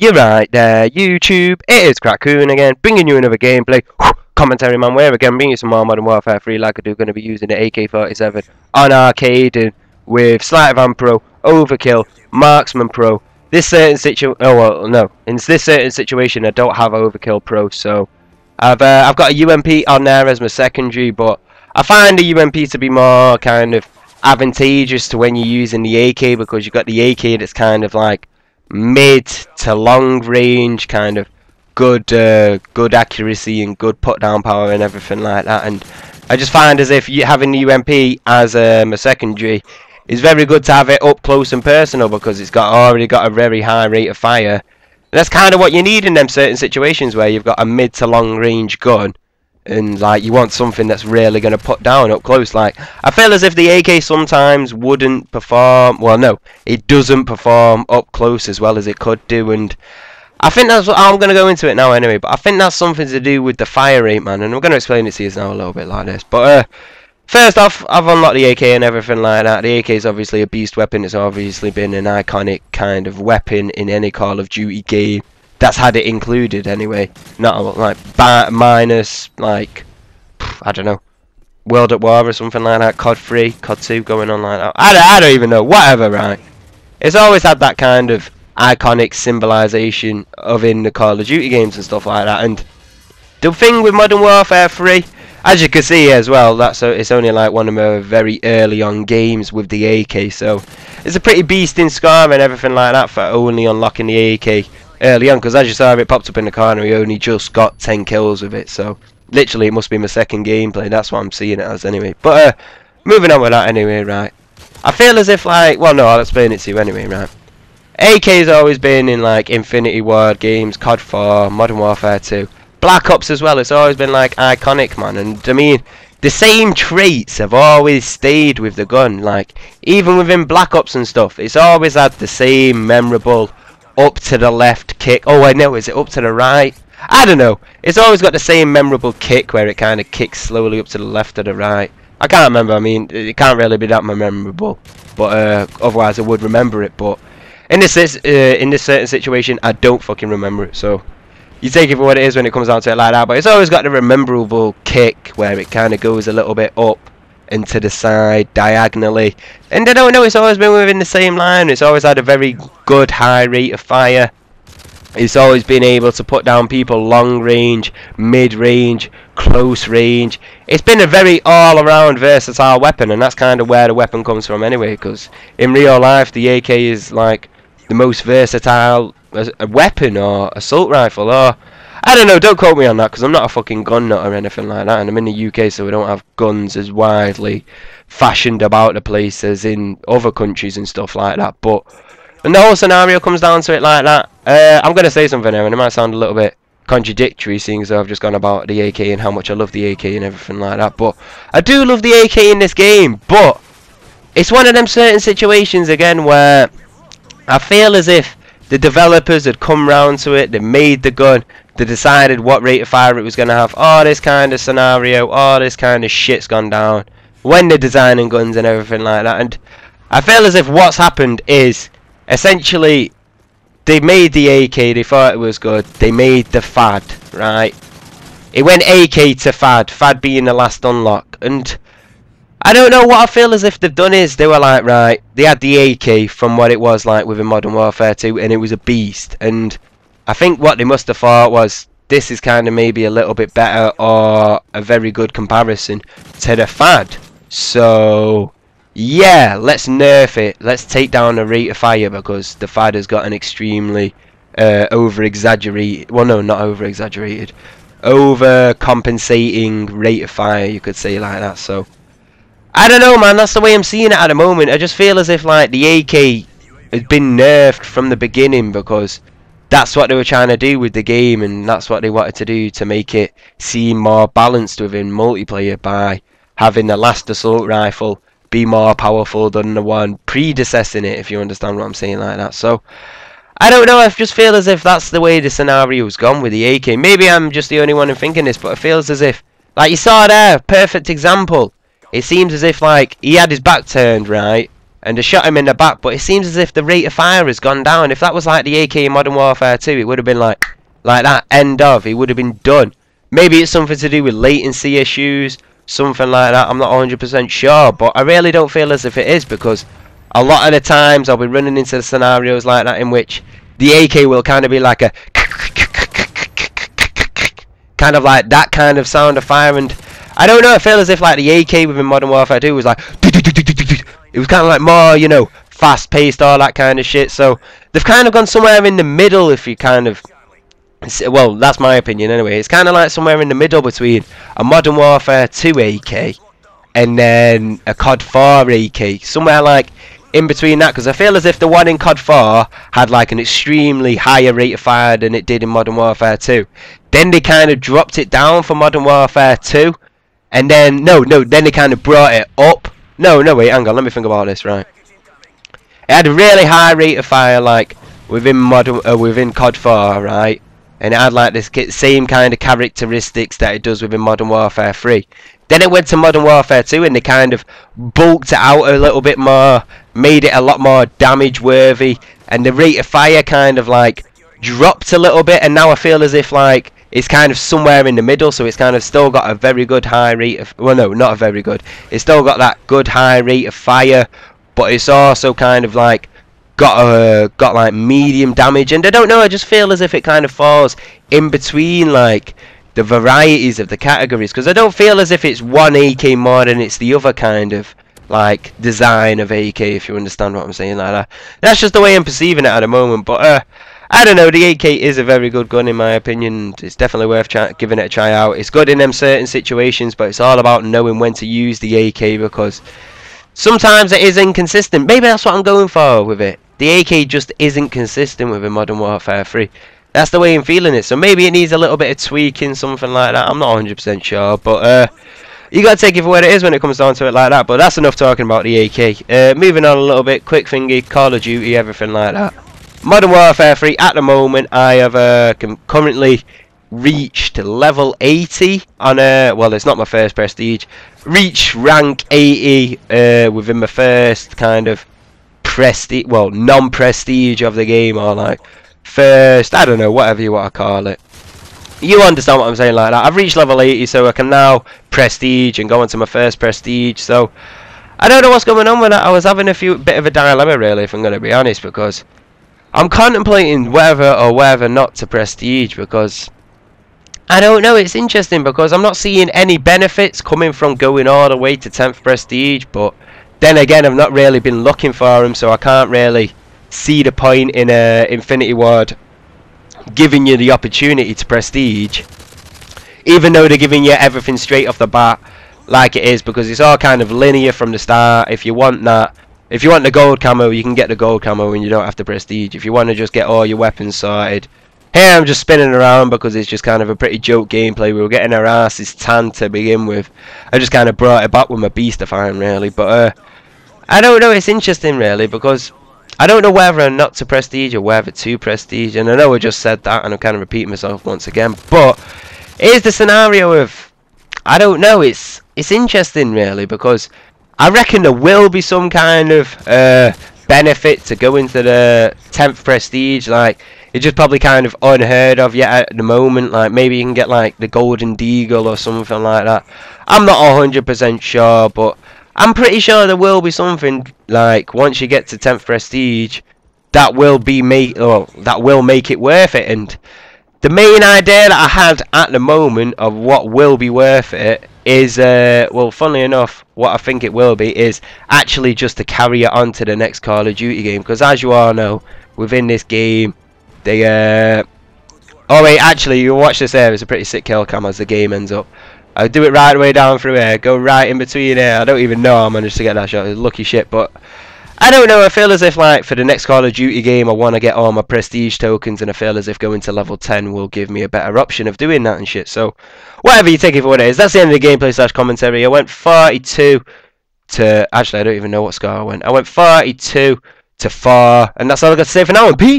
You're right there, YouTube. It is Crackcoon again, bringing you another gameplay. Commentary man, where again, bringing you some more Modern Warfare 3 like I do. Going to be using the AK47 on Arkaden with Sleight of Hand Pro, Overkill, Marksman Pro. This certain in this certain situation I don't have Overkill Pro, so I've got a UMP on there as my secondary, but I find the UMP to be more kind of advantageous to when you're using the AK, because you've got the AK that's kind of like mid to long range, kind of good accuracy and good put down power and everything like that. And I just find as if you having the UMP as a secondary is very good to have it up close and personal, because it's already got a very high rate of fire. And that's kind of what you need in them certain situations where you've got a mid to long range gun and like you want something that's really going to put down up close. Like, I feel as if the AK sometimes wouldn't perform, well no, it doesn't perform up close as well as it could do, and I think that's what I'm going to go into it now anyway, but I think that's something to do with the fire rate, man, and I'm going to explain it to you now a little bit like this. But first off, I've unlocked the AK and everything like that. The AK is obviously a beast weapon. It's obviously been an iconic kind of weapon in any Call of Duty game that's had it included anyway. Not like minus, like, I don't know, World at War or something like that, COD 3, COD 2 going on like that. I don't even know, whatever, right? It's always had that kind of iconic symbolization of in the Call of Duty games and stuff like that. And the thing with Modern Warfare 3, as you can see as well, it's only like one of my very early on games with the AK, so it's a pretty beast in score and everything like that for only unlocking the AK early on, because as you saw, it popped up in the corner, we only just got 10 kills with it, so literally it must be my second gameplay. That's what I'm seeing it as anyway. But moving on with that anyway, right, I feel as if, like, well no, I'll explain it to you anyway, right. AK's always been in like Infinity Ward games, COD 4, Modern Warfare 2, Black Ops as well. It's always been like iconic, man, and I mean the same traits have always stayed with the gun. Like even within Black Ops and stuff, it's always had the same memorable up to the left kick. Oh I know, is it up to the right? I don't know. It's always got the same memorable kick where it kind of kicks slowly up to the left or the right. I can't remember. I mean, it can't really be that memorable, but otherwise I would remember it. But in this certain situation, I don't fucking remember it. So you take it for what it is when it comes down to it like that. But it's always got the memorable kick where it kind of goes a little bit up and to the side diagonally, and I don't know, it's always been within the same line. It's always had a very good high rate of fire. It's always been able to put down people long range, mid range, close range. It's been a very all around versatile weapon, and that's kind of where the weapon comes from anyway, because in real life the AK is like the most versatile weapon or assault rifle, or I don't know, don't quote me on that because I'm not a fucking gun nut or anything like that, and I'm in the UK, so we don't have guns as widely fashioned about the place as in other countries and stuff like that. But when the whole scenario comes down to it like that, I'm going to say something here and it might sound a little bit contradictory, seeing as I've just gone about the AK and how much I love the AK and everything like that. But I do love the AK in this game, but it's one of them certain situations again where I feel as if the developers had come round to it, they made the gun, they decided what rate of fire it was going to have, all this kind of scenario, all this kind of shit's gone down when they're designing guns and everything like that. And I feel as if what's happened is essentially they made the AK, they thought it was good, they made the FAD, right? It went AK to FAD being the last unlock, and I don't know, what I feel as if they've done is they were like, right, they had the AK from what it was like within Modern Warfare 2 and it was a beast, and I think what they must have thought was this is kind of maybe a little bit better or a very good comparison to the FAD, so yeah, let's nerf it, let's take down the rate of fire, because the FAD has got an extremely over-exaggerated, well no, not over-exaggerated, over-compensating rate of fire, you could say like that. So I don't know, man, that's the way I'm seeing it at the moment. I just feel as if like the AK has been nerfed from the beginning, because that's what they were trying to do with the game, and that's what they wanted to do to make it seem more balanced within multiplayer by having the last assault rifle be more powerful than the one predecessing it, if you understand what I'm saying like that. So I don't know, I just feel as if that's the way the scenario's gone with the AK. Maybe I'm just the only one in thinking this, but it feels as if, like you saw there, perfect example. It seems as if like he had his back turned, right, and they shot him in the back, but it seems as if the rate of fire has gone down. If that was like the AK in Modern Warfare 2, it would have been like that, end of, it would have been done. Maybe it's something to do with latency issues, something like that, I'm not 100% sure, but I really don't feel as if it is, because a lot of the times I'll be running into scenarios like that in which the AK will kind of be like a kind of like that kind of sound of fire, and I don't know, I feel as if like the AK within Modern Warfare 2 was like it was kind of like more, you know, fast paced, all that kind of shit. So they've kind of gone somewhere in the middle, if you kind of, well, that's my opinion anyway. It's kind of like somewhere in the middle between a Modern Warfare 2 AK and then a COD 4 AK, somewhere like in between that, because I feel as if the one in COD 4 had like an extremely higher rate of fire than it did in Modern Warfare 2. Then they kind of dropped it down for Modern Warfare 2, and then then they kind of brought it up. No, wait, hang on, let me think about this, right. It had a really high rate of fire, like within within COD 4, right, and it had like this same kind of characteristics that it does within Modern Warfare 3. Then it went to Modern Warfare 2, and they kind of bulked it out a little bit more, made it a lot more damage worthy, and the rate of fire kind of like dropped a little bit, and now I feel as if like it's kind of somewhere in the middle, so it's kind of still got a very good high rate of, well, no, not a very good, it's still got that good high rate of fire, but it's also kind of like got like medium damage, and I don't know, I just feel as if it kind of falls in between like the varieties of the categories, because I don't feel as if it's one AK more than it's the other kind of like design of AK, if you understand what I'm saying, like that. That's just the way I'm perceiving it at the moment, but I don't know, the AK is a very good gun in my opinion. It's definitely worth giving it a try out. It's good in them certain situations, but it's all about knowing when to use the AK, because sometimes it is inconsistent. Maybe that's what I'm going for with it. The AK just isn't consistent with a Modern Warfare 3. That's the way I'm feeling it. So maybe it needs a little bit of tweaking, something like that. I'm not 100% sure, but you gotta take it for what it is when it comes down to it like that. But that's enough talking about the AK. Moving on a little bit, quick thingy, Call of Duty, everything like that. Modern Warfare 3, at the moment, I have currently reached level 80 on well, it's not my first prestige. Reached rank 80 within my first kind of prestige, well, non-prestige of the game, or like first, I don't know, whatever you want to call it. You understand what I'm saying like that. I've reached level 80, so I can now prestige and go into my first prestige. So I don't know what's going on with that. I was having a bit of a dilemma really, if I'm going to be honest, because I'm contemplating whether or whether not to prestige, because I don't know, it's interesting because I'm not seeing any benefits coming from going all the way to 10th prestige, but then again I've not really been looking for them, so I can't really see the point in Infinity Ward giving you the opportunity to prestige, even though they're giving you everything straight off the bat like it is, because it's all kind of linear from the start. If you want that, if you want the gold camo, you can get the gold camo and you don't have to prestige. If you want to just get all your weapons sorted, here I'm just spinning around because it's just kind of a pretty joke gameplay. We were getting our asses tanned to begin with. I just kind of brought it back with my beastifying really, but I don't know, it's interesting really, because I don't know whether or not to prestige or whether to prestige, and I know I just said that and I'm kind of repeating myself once again, but here's the scenario of, I don't know, it's interesting really, because I reckon there will be some kind of benefit to go into the 10th prestige. Like, it's just probably kind of unheard of yet at the moment. Like, maybe you can get like the Golden Deagle or something like that. I'm not 100% sure, but I'm pretty sure there will be something like once you get to 10th prestige that will be that will make it worth it. And the main idea that I had at the moment of what will be worth it is, well, funnily enough, what I think it will be is actually just to carry it on to the next Call of Duty game, because as you all know, within this game, they oh wait, actually, you watch this here, it's a pretty sick kill cam as the game ends up. I do it right away down through here, go right in between here. I don't even know how I managed to get that shot, it's lucky shit, but I don't know, I feel as if like for the next Call of Duty game I want to get all my prestige tokens, and I feel as if going to level 10 will give me a better option of doing that and shit. So whatever you take it for what it is, that's the end of the gameplay / commentary. I went 42 to, actually I don't even know what score I went 42 to 4, and that's all I got to say for now, and peace.